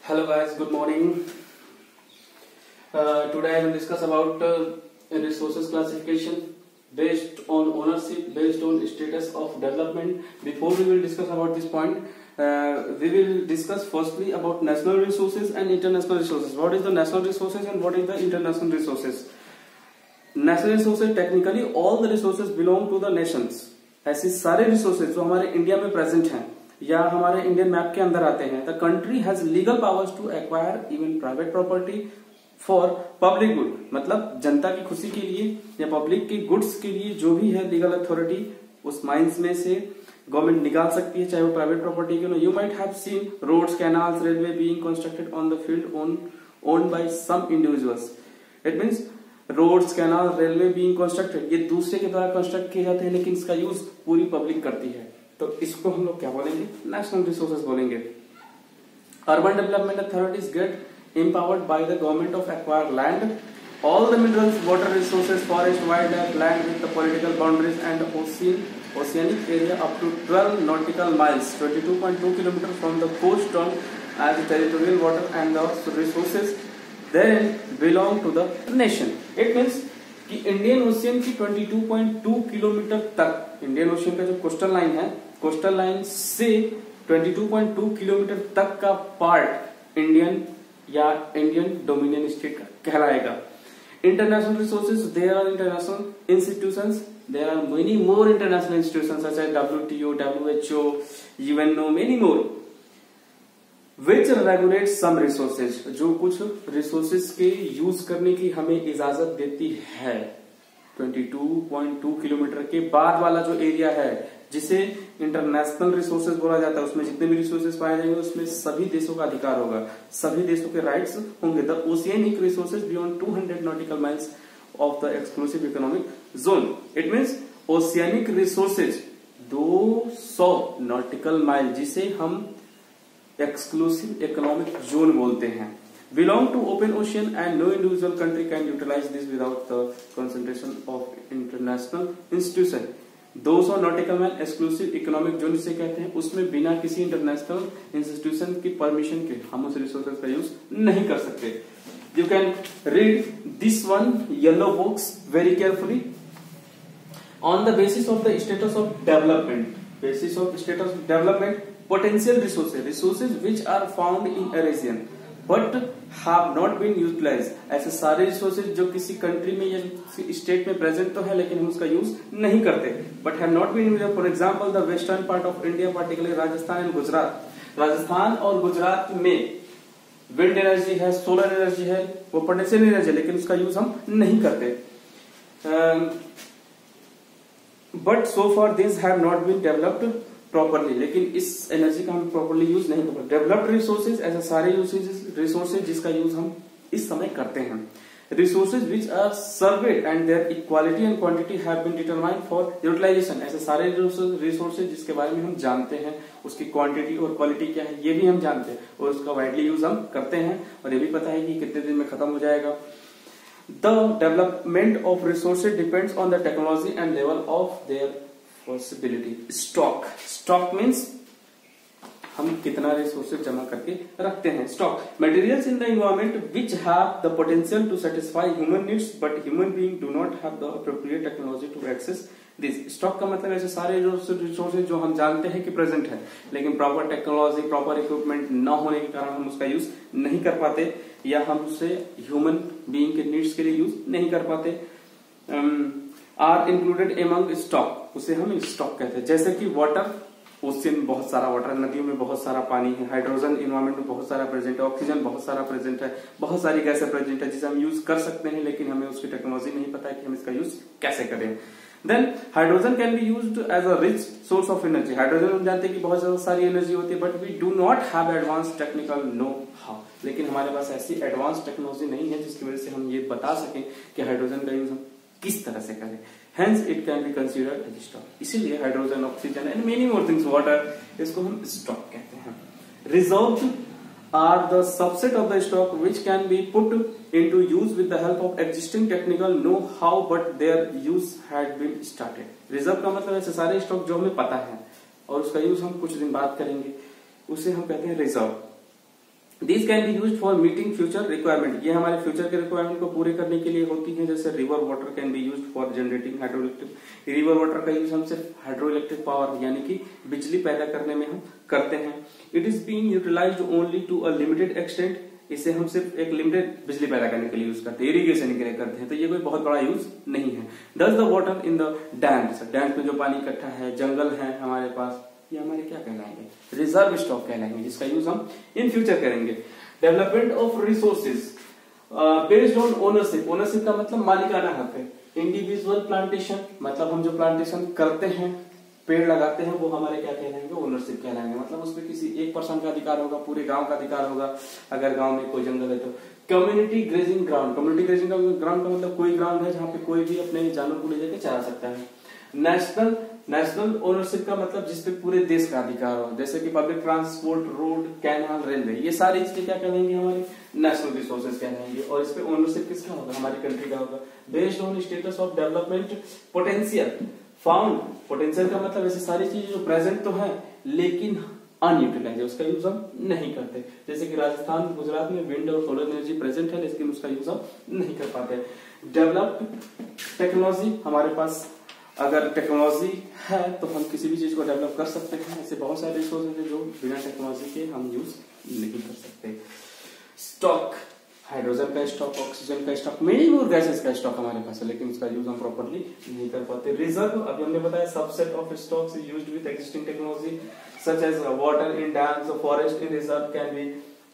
Hello guys, good morning. Today I will discuss about resources classification based on ownership, based on status of development. Before we will discuss about this point, we will discuss firstly about national resources and international resources. What is the national resources and what is the international resources? National resources, technically all the resources belong to the nations. ऐसे सारे resources जो हमारे India में present हैं या हमारे Indian map के अंदर आते हैं, the country has legal powers to acquire even private property for public good, मतलब जनता की खुशी के लिए या पब्लिक के गुड्स के लिए जो भी है लीगल अथॉरिटी उस माइंस में से गवर्नमेंट निकाल सकती है, चाहे वो प्राइवेट प्रॉपर्टी क्यों ना. You might have seen roads, canals, railway being constructed on the field owned by some individuals. It means roads, canal, railway being constructed, ये दूसरे के द्वारा कंस्ट्रक्ट किए जाते हैं लेकिन इसका यूज पूरी पब्लिक करती है, तो इसको हम लोग क्या बोलेंगे? नेशनल रिसोर्सेज बोलेंगे. Urban development authorities get empowered by the government of acquire land, all the minerals, water resources, forest, wildlife, land with the political boundaries and oceanic area up to 12 nautical miles, 22.2 km from the coast on as territorial water and the resources then belong to the nation. It means कि Indian Ocean की 22.2 kilometre तक, Indian Ocean का जो coastal line है, coastal line से 22.2 kilometre तक का part Indian या इंडियन डोमिनियन स्टेट का कहलाएगा. International resources, there are international institutions, there are many more international institutions such as WTO, WHO, UNO, many more which regulate some resources, जो कुछ resources के use करने की हमें इजाजत देती है. 22.2 किलोमीटर के बाद वाला जो एरिया है जिसे इंटरनेशनल रिसोर्सेज बोला जाता है, उसमें जितने भी रिसोर्सेज पाए जाएंगे उसमें सभी देशों का अधिकार होगा, सभी देशों के राइट्स होंगे. The oceanic resources beyond 200 nautical miles of the exclusive economic zone. It means oceanic resources 200 nautical mile, जिसे हम एक्सक्लूसिव इकोनॉमिक जोन बोलते हैं, belong to open ocean and no individual country can utilize this without the concentration of international institution. 200 nautical mile exclusive economic zone जिसे कहते हैं, उसमें बिना किसी इंटरनेशनल इंस्टीट्यूशन की परमिशन के हम उस रिसोर्सेज का यूज नहीं कर सकते. You can read this one yellow books very carefully. On the basis of the status of development, basis of status of development, potential resources, resources which are found in a region but have not been utilise, ऐसे सारे resources जो किसी country में या state में present तो है लेकिन हम उसका यूज नहीं करते, but have not been utilise. For example the western part of India, particularly Rajasthan and Gujarat. Rajasthan और गुजरात में विंड एनर्जी है, सोलर एनर्जी है, वो पोटेंशियल एनर्जी है लेकिन उसका यूज हम नहीं करते. But so far this have not been developed properly, लेकिन इस एनर्जी का हम प्रॉपरली यूज नहीं करते. डेवलप्ड रिसोर्सेज, ऐसे सारे रिसोर्सेज जिसका यूज हम इस समय करते हैं. Resources which are surveyed and their equality and quantity have been determined for utilisation, ऐसे सारे रिसोर्सेज जिसके बारे में हम जानते हैं, उसकी क्वांटिटी और क्वालिटी क्या है ये भी हम जानते हैं और उसका वाइडली यूज हम करते हैं और ये भी पता है कि कितने दिन में खत्म हो जाएगा. The development of resources depends on the technology and level of their possibility. Stock, stock means हम कितना रिसोर्सेज जमा करके रखते हैं. Stock, materials in the environment which have the potential to satisfy human needs but human being do not have the appropriate technology to access this. Stock का मतलब ऐसे सारे रिसोर्सेज जो हम जानते हैं कि प्रेजेंट है लेकिन प्रॉपर टेक्नोलॉजी, प्रॉपर इक्विपमेंट न होने के कारण हम उसका यूज नहीं कर पाते या हम उसे ह्यूमन बीइंग के नीड्स के लिए यूज नहीं कर पाते. आर इंक्लूडेड एमंग स्टॉक, उसे हम स्टॉक कहते हैं. जैसे कि वाटर, ओशियन में बहुत सारा वाटर, नदियों में बहुत सारा पानी है, हाइड्रोजन इन्वायरमेंट में बहुत सारा प्रेजेंट है, ऑक्सीजन बहुत सारा प्रेजेंट है, बहुत सारी गैसें प्रेजेंट है जिसे हम यूज कर सकते हैं लेकिन हमें उसकी टेक्नोलॉजी नहीं पता है कि हम इसका यूज कैसे करें. Then hydrogen can be used as a rich source of energy. Hydrogen हम जानते हैं कि बहुत ज्यादा सारी एनर्जी होती है but we do not have advance technical know how, लेकिन हमारे पास ऐसी एडवांस टेक्नोलॉजी नहीं है जिसकी वजह से हम ये बता सकें कि हाइड्रोजन का यूज हम किस तरह से करें. Hence it can be considered as stock. इसीलिए hydrogen, oxygen and many more things, water, इसको हम स्टॉक कहते हैं. Reserves are the subset of the stock which can be put into use with the help of existing technical know how but their use had been started. Reserve का मतलब ऐसे सारे stock जो हमें पता है और उसका यूज हम कुछ दिन बाद करेंगे, उसे हम कहते हैं reserve. These can be used for meeting future requirement. ये हमारे फ्यूचर के रिक्वायरमेंट को पूरे करने के लिए होती है। जैसे river water can be used for generating hydroelectric. River water का यूज हम सिर्फ हाइड्रोइलेक्ट्रिक पावर यानी कि बिजली पैदा करने में हम करते हैं। It is being utilised only to a limited extent. इसे हम सिर्फ एक लिमिटेड बिजली पैदा करने के लिए यूज करते हैं, इरिगेशन के लिए करते हैं, तो ये कोई बहुत बड़ा यूज नहीं है। Does the water in the dams, dams में जो पानी इकट्ठा है, जंगल है हमारे पास, ये हमारे क्या कहलाएंगे? रिजर्व स्टॉक कहलाएंगे, जिसका यूज हम इन फ्यूचर करेंगे। Development of resources based on ownership. Ownership का मतलब मालिकाना हक है। इंडिविजुअल प्लांटेशन मतलब हम जो प्लांटेशन करते हैं, पेड़ लगाते हैं, वो हमारे क्या कहलाएंगे? ओनरशिप कहलाएंगे। मतलब उसमें किसी एक पर्सन का अधिकार होगा, पूरे गांव का अधिकार होगा। अगर गांव में कोई जंगल है तो community grazing ground. Community grazing ground का मतलब कोई ग्राउंड है जहाँ पे कोई भी अपने जानवर को ले जाके चरा सकता है। नेशनल ओनरशिप का मतलब जिसपे पूरे देश का अधिकार हो, जैसे कि public transport, road, canal, railway, ये सारी चीजें क्या कहलाएंगे? हमारे नेशनल रिसोर्सेज कहलाएंगे। और इस पे ओनरशिप किसका होगा? हमारी कंट्री का होगा। Based on status of development potential found. Potential का मतलब ऐसी सारी चीजें जो प्रेजेंट तो है लेकिन अनयूटिलाइज, उसका यूज हम नहीं करते। जैसे कि राजस्थान, गुजरात में विंड और सोलर एनर्जी प्रेजेंट है लेकिन उसका यूज हम नहीं कर पाते। डेवलप्ड टेक्नोलॉजी, हमारे पास अगर टेक्नोलॉजी है तो हम किसी भी चीज को डेवलप कर सकते हैं। ऐसे बहुत सारे रिसोर्सेज हैं जो बिना टेक्नोलॉजी के हम यूज नहीं कर सकते। स्टॉक, हाइड्रोजन का स्टॉक, ऑक्सीजन का स्टॉक, मेनी मोर गैसेस का स्टॉक हमारे पास है लेकिन उसका यूज हम प्रॉपर्ली नहीं कर पाते। रिजर्व, अभी हमने बताया, subset of stocks used with existing technology such as water in dams, forest in reserve can be.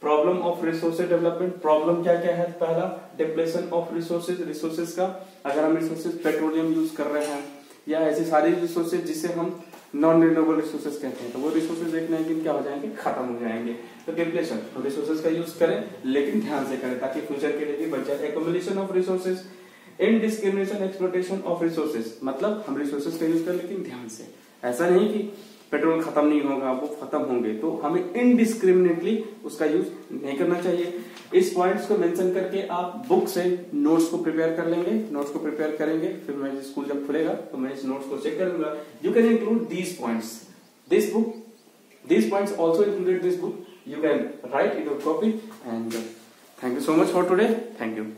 Problem of resources development, problem क्या क्या है? पहला, डिप्लेशन ऑफ रिसोर्सेज। रिसोर्सेज का, अगर हम रिसोर्सेज पेट्रोलियम यूज कर रहे हैं या ऐसी सारी रिसोर्सेज जिसे हम नॉन रिन्यूएबल रिसोर्सेज कहते हैं, तो वो रिसोर्सेज एक ना एक दिन क्या हो जाएंगे? खत्म हो जाएंगे। तो डिप्लेशन, तो रिसोर्सेज का यूज करें लेकिन ध्यान से करें ताकि फ्यूचर के लिए भी बच जाए। Accumulation of resources, इनडिस्क्रिमिनेशन exploitation of resources, मतलब हम रिसोर्सेज का यूज करें लेकिन ध्यान से। ऐसा नहीं कि पेट्रोल खत्म नहीं होगा, वो खत्म होंगे, तो हमें इनडिस्क्रिमिनेटली उसका यूज नहीं करना चाहिए। इस पॉइंट्स को मेंशन करके आप बुक से नोट्स को प्रिपेयर कर लेंगे। नोट्स को प्रिपेयर करेंगे, फिर मैं स्कूल जब खुलेगा तो मैं इस नोट्स को चेक करूंगा। You can include these points, this book, these points also included this book. You can write in your copy and thank you so much for today. Thank you.